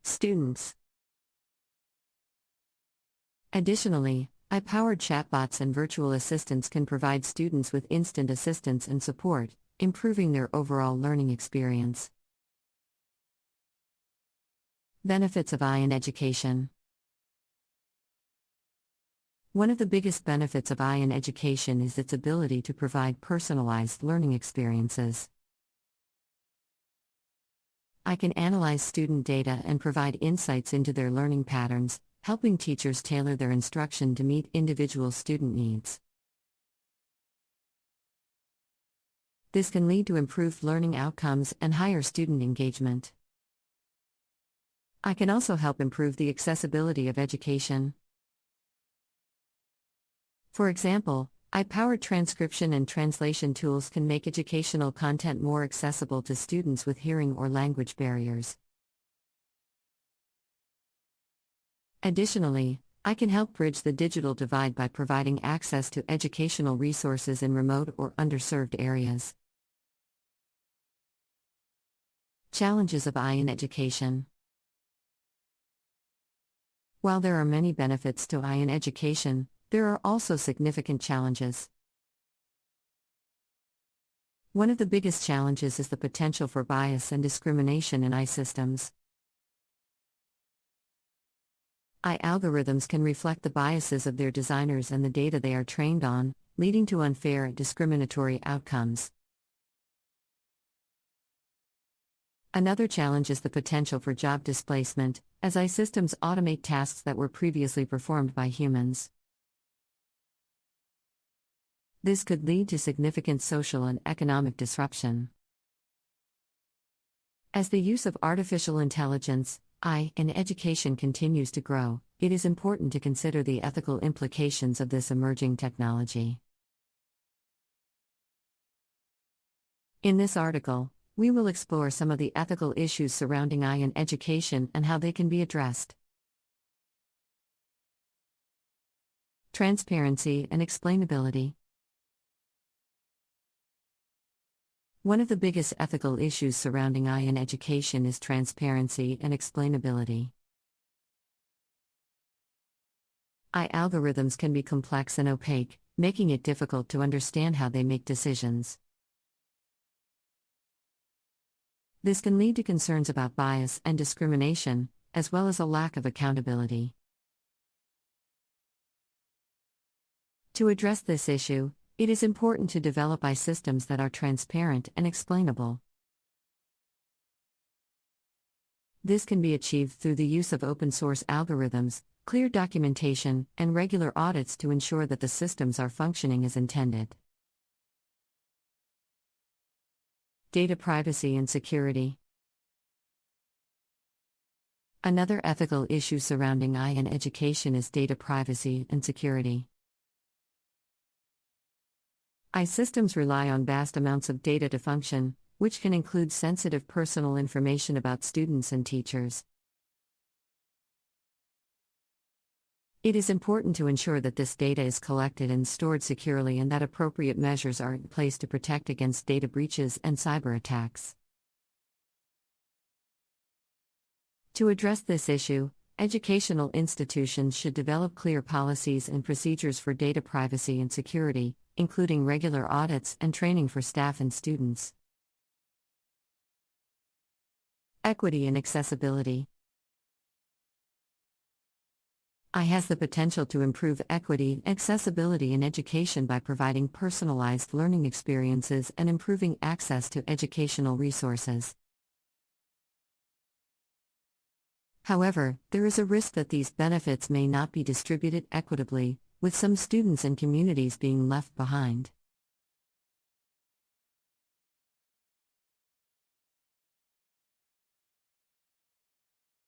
students. Additionally, AI-powered chatbots and virtual assistants can provide students with instant assistance and support, improving their overall learning experience. Benefits of AI in education. One of the biggest benefits of AI in education is its ability to provide personalized learning experiences. AI can analyze student data and provide insights into their learning patterns, helping teachers tailor their instruction to meet individual student needs. This can lead to improved learning outcomes and higher student engagement. AI can also help improve the accessibility of education. For example, AI-powered transcription and translation tools can make educational content more accessible to students with hearing or language barriers. Additionally, AI can help bridge the digital divide by providing access to educational resources in remote or underserved areas. Challenges of AI in education. While there are many benefits to AI in education, there are also significant challenges. One of the biggest challenges is the potential for bias and discrimination in AI systems. AI algorithms can reflect the biases of their designers and the data they are trained on, leading to unfair and discriminatory outcomes. Another challenge is the potential for job displacement, as AI systems automate tasks that were previously performed by humans. This could lead to significant social and economic disruption. As the use of artificial intelligence, AI, in education continues to grow, it is important to consider the ethical implications of this emerging technology. In this article, we will explore some of the ethical issues surrounding AI in education and how they can be addressed. Transparency and explainability. One of the biggest ethical issues surrounding AI in education is transparency and explainability. AI algorithms can be complex and opaque, making it difficult to understand how they make decisions. This can lead to concerns about bias and discrimination, as well as a lack of accountability. To address this issue, it is important to develop AI systems that are transparent and explainable. This can be achieved through the use of open-source algorithms, clear documentation, and regular audits to ensure that the systems are functioning as intended. Data privacy and security. Another ethical issue surrounding AI in education is data privacy and security. AI systems rely on vast amounts of data to function, which can include sensitive personal information about students and teachers. It is important to ensure that this data is collected and stored securely and that appropriate measures are in place to protect against data breaches and cyber attacks. To address this issue, educational institutions should develop clear policies and procedures for data privacy and security, including regular audits and training for staff and students. Equity and accessibility. AI has the potential to improve equity and accessibility in education by providing personalized learning experiences and improving access to educational resources. However, there is a risk that these benefits may not be distributed equitably, with some students and communities being left behind.